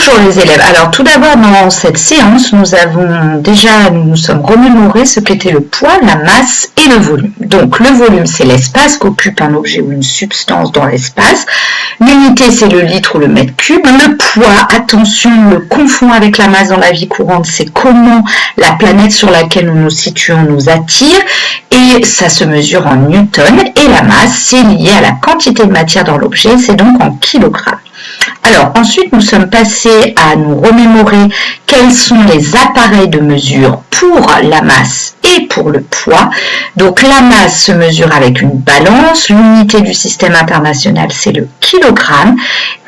Bonjour les élèves. Alors tout d'abord dans cette séance, nous sommes remémorés ce qu'était le poids, la masse et le volume. Donc le volume c'est l'espace qu'occupe un objet ou une substance dans l'espace. L'unité c'est le litre ou le mètre cube. Le poids, attention, on le confond avec la masse dans la vie courante, c'est comment la planète sur laquelle nous nous situons nous attire et ça se mesure en newton. Et la masse c'est lié à la quantité de matière dans l'objet, c'est donc en kilogrammes. Alors ensuite nous sommes passés à nous remémorer quels sont les appareils de mesure pour la masse et pour le poids. Donc la masse se mesure avec une balance, l'unité du système international c'est le kilogramme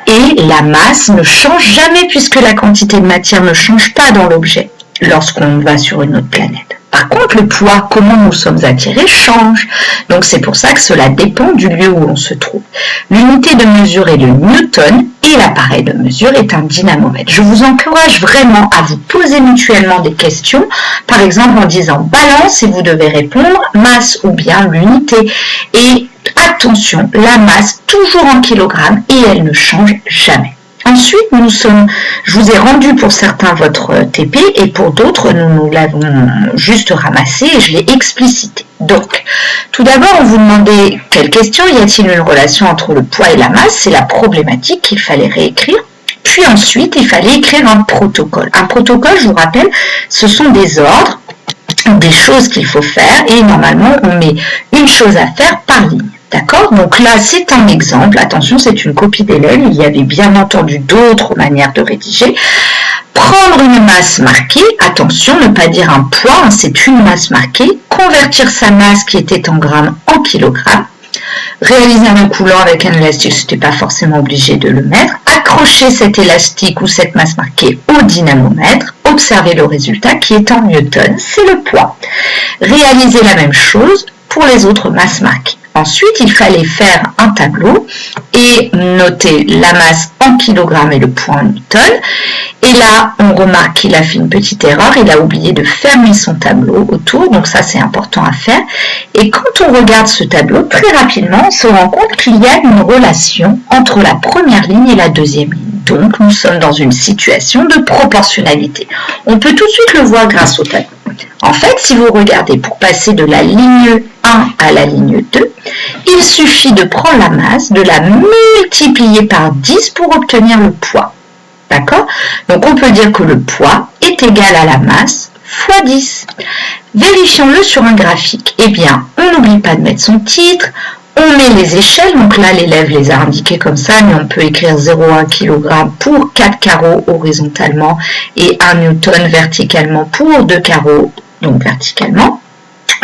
et la masse ne change jamais puisque la quantité de matière ne change pas dans l'objet lorsqu'on va sur une autre planète. Par contre, le poids, comment nous sommes attirés, change. Donc c'est pour ça que cela dépend du lieu où on se trouve. L'unité de mesure est le newton et l'appareil de mesure est un dynamomètre. Je vous encourage vraiment à vous poser mutuellement des questions, par exemple en disant balance et vous devez répondre masse ou bien l'unité. Et attention, la masse toujours en kilogrammes et elle ne change jamais. Ensuite, je vous ai rendu pour certains votre TP et pour d'autres, nous l'avons juste ramassé et je l'ai explicité. Donc, tout d'abord, on vous demandait quelle question, y a-t-il une relation entre le poids et la masse? C'est la problématique qu'il fallait réécrire. Puis ensuite, il fallait écrire un protocole. Un protocole, je vous rappelle, ce sont des ordres, des choses qu'il faut faire et normalement, on met une chose à faire par ligne. D'accord? Donc là, c'est un exemple. Attention, c'est une copie d'élève. Il y avait bien entendu d'autres manières de rédiger. Prendre une masse marquée. Attention, ne pas dire un poids, c'est une masse marquée. Convertir sa masse qui était en grammes en kilogrammes. Réaliser un coulant avec un élastique, ce n'était pas forcément obligé de le mettre. Accrocher cet élastique ou cette masse marquée au dynamomètre. Observer le résultat qui est en newton, c'est le poids. Réaliser la même chose pour les autres masses marquées. Ensuite, il fallait faire un tableau et noter la masse en kilogrammes et le poids en newton. Et là, on remarque qu'il a fait une petite erreur. Il a oublié de fermer son tableau autour. Donc ça, c'est important à faire. Et quand on regarde ce tableau, très rapidement, on se rend compte qu'il y a une relation entre la première ligne et la deuxième ligne. Donc, nous sommes dans une situation de proportionnalité. On peut tout de suite le voir grâce au tableau. En fait, si vous regardez, pour passer de la ligne 1 à la ligne 2, il suffit de prendre la masse, de la multiplier par 10 pour obtenir le poids. D'accord? Donc, on peut dire que le poids est égal à la masse fois 10. Vérifions-le sur un graphique. Eh bien, on n'oublie pas de mettre son titre. On met les échelles, donc là l'élève les a indiquées comme ça, mais on peut écrire 0,1 kg pour 4 carreaux horizontalement et 1 newton verticalement pour 2 carreaux, donc verticalement.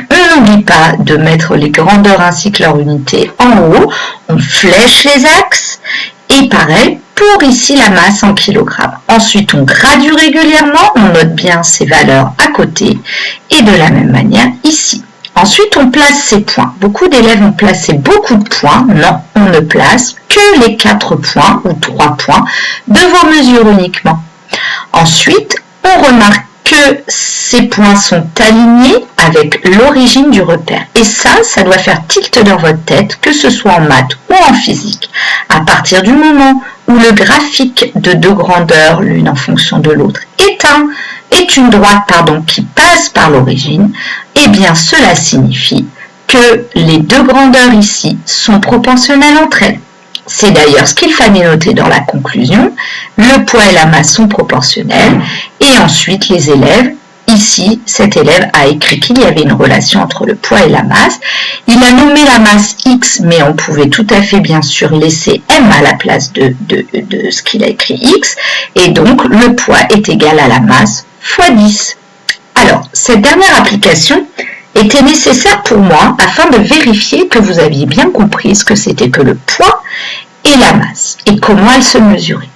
On n'oublie pas de mettre les grandeurs ainsi que leur unité en haut, on flèche les axes et pareil pour ici la masse en kilogrammes. Ensuite on gradue régulièrement, on note bien ces valeurs à côté et de la même manière ici. Ensuite, on place ces points. Beaucoup d'élèves ont placé beaucoup de points. Non, on ne place que les 4 points ou 3 points de vos mesures uniquement. Ensuite, on remarque que ces points sont alignés avec l'origine du repère. Et ça doit faire tilt dans votre tête, que ce soit en maths ou en physique. À partir du moment où le graphique de deux grandeurs, l'une en fonction de l'autre, est une droite qui passe par l'origine, eh bien cela signifie que les deux grandeurs ici sont proportionnelles entre elles. C'est d'ailleurs ce qu'il fallait noter dans la conclusion. Le poids et la masse sont proportionnels et ensuite les élèves, ici cet élève a écrit qu'il y avait une relation entre le poids et la masse. Il a nommé la masse X, mais on pouvait tout à fait bien sûr laisser M à la place de ce qu'il a écrit X et donc le poids est égal à la masse fois 10. Alors, cette dernière application était nécessaire pour moi afin de vérifier que vous aviez bien compris ce que c'était que le poids et la masse et comment elles se mesuraient.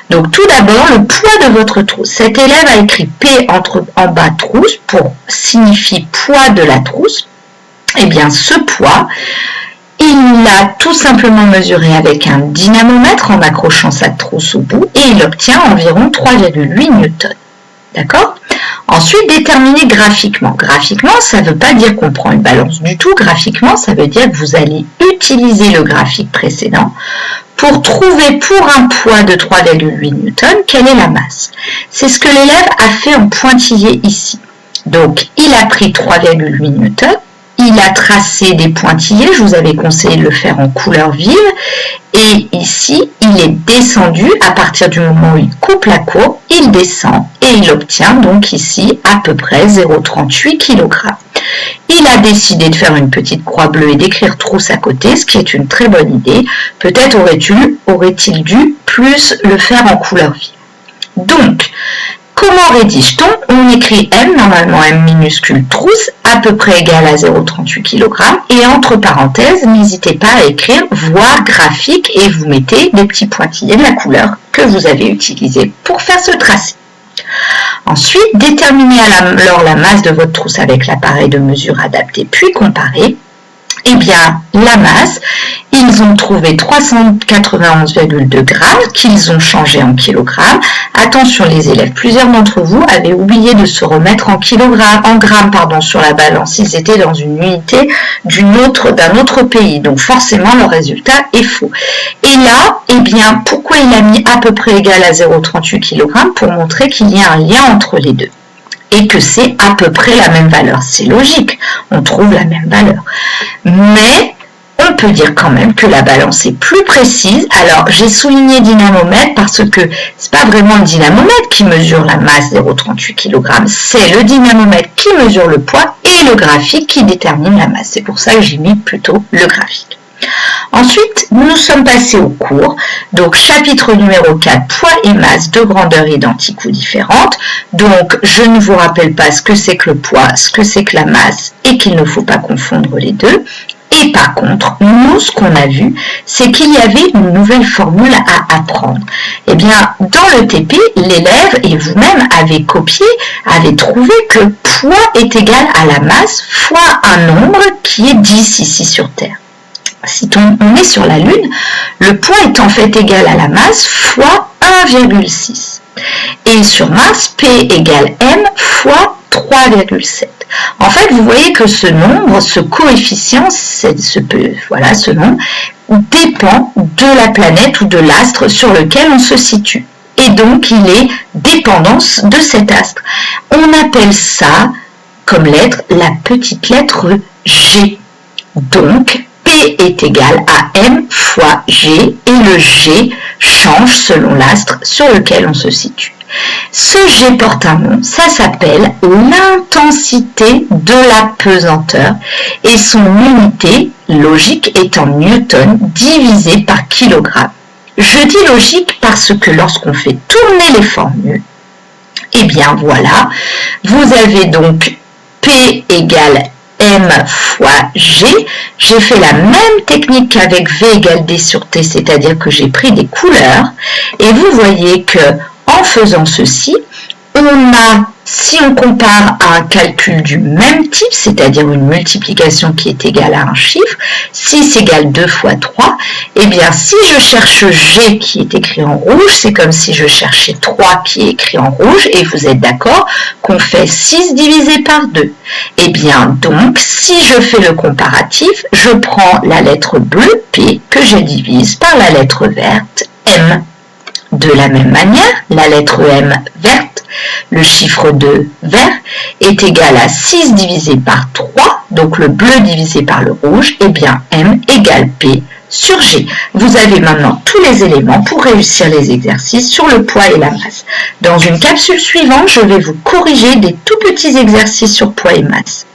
Donc tout d'abord, le poids de votre trousse. Cet élève a écrit P en bas trousse pour signifier poids de la trousse. Eh bien, ce poids, il l'a tout simplement mesuré avec un dynamomètre en accrochant sa trousse au bout et il obtient environ 3,8 newtons. D'accord? Ensuite, déterminer graphiquement. Graphiquement, ça ne veut pas dire qu'on prend une balance du tout. Graphiquement, ça veut dire que vous allez utiliser le graphique précédent pour trouver pour un poids de 3,8 newtons, quelle est la masse? C'est ce que l'élève a fait en pointillé ici. Donc, il a pris 3,8 newtons, il a tracé des pointillés, je vous avais conseillé de le faire en couleur vive, et ici, il est descendu à partir du moment où il coupe la courbe, il descend et il obtient donc ici à peu près 0,38 kg. Il a décidé de faire une petite croix bleue et d'écrire trousse à côté, ce qui est une très bonne idée. Peut-être aurait-il dû plus le faire en couleur vive. Donc, comment rédige-t-on? On écrit M, normalement M minuscule trousse, à peu près égal à 0,38 kg. Et entre parenthèses, n'hésitez pas à écrire voir graphique et vous mettez des petits pointillés de la couleur que vous avez utilisé pour faire ce tracé. Ensuite, déterminez alors la masse de votre trousse avec l'appareil de mesure adapté, puis comparez. Eh bien, la masse, ils ont trouvé 391,2 grammes qu'ils ont changé en kilogrammes. Attention les élèves, plusieurs d'entre vous avaient oublié de se remettre en grammes sur la balance. Ils étaient dans une unité d'un autre pays, donc forcément le résultat est faux. Et là, eh bien, pourquoi il a mis à peu près égal à 0,38 kg? Pour montrer qu'il y a un lien entre les deux. Et que c'est à peu près la même valeur. C'est logique, on trouve la même valeur. Mais on peut dire quand même que la balance est plus précise. Alors, j'ai souligné dynamomètre parce que c'est pas vraiment le dynamomètre qui mesure la masse 0,38 kg, c'est le dynamomètre qui mesure le poids et le graphique qui détermine la masse. C'est pour ça que j'ai mis plutôt le graphique. Ensuite, nous sommes passés au cours. Donc, chapitre numéro 4, poids et masse de grandeur identiques ou différentes. Donc, je ne vous rappelle pas ce que c'est que le poids, ce que c'est que la masse et qu'il ne faut pas confondre les deux. Et par contre, nous, ce qu'on a vu, c'est qu'il y avait une nouvelle formule à apprendre. Eh bien, dans le TP, l'élève et vous-même avez copié, avez trouvé que poids est égal à la masse fois un nombre qui est 10 ici sur Terre. Si on est sur la Lune, le poids est en fait égal à la masse fois 1,6. Et sur Mars, P égale M fois 3,7. En fait, vous voyez que ce nombre, ce coefficient, ce nombre, dépend de la planète ou de l'astre sur lequel on se situe. Et donc, il est dépendant de cet astre. On appelle ça, comme lettre, la petite lettre G. Donc, P est égal à M fois G et le G change selon l'astre sur lequel on se situe. Ce G porte un nom, ça s'appelle l'intensité de la pesanteur et son unité logique est en newton divisé par kilogramme. Je dis logique parce que lorsqu'on fait tourner les formules, eh bien voilà, vous avez donc P égale M fois G. J'ai fait la même technique qu'avec V égale D sur T, c'est-à-dire que j'ai pris des couleurs. Et vous voyez que en faisant ceci, si on compare à un calcul du même type, c'est-à-dire une multiplication qui est égale à un chiffre, 6 égale 2 fois 3, eh bien si je cherche G qui est écrit en rouge, c'est comme si je cherchais 3 qui est écrit en rouge, et vous êtes d'accord qu'on fait 6 divisé par 2. Eh bien donc, si je fais le comparatif, je prends la lettre bleue, P, que je divise par la lettre verte, M. De la même manière, la lettre M verte, le chiffre 2 vert, est égal à 6 divisé par 3, donc le bleu divisé par le rouge, et bien M égale P sur G. Vous avez maintenant tous les éléments pour réussir les exercices sur le poids et la masse. Dans une capsule suivante, je vais vous corriger des tout petits exercices sur poids et masse.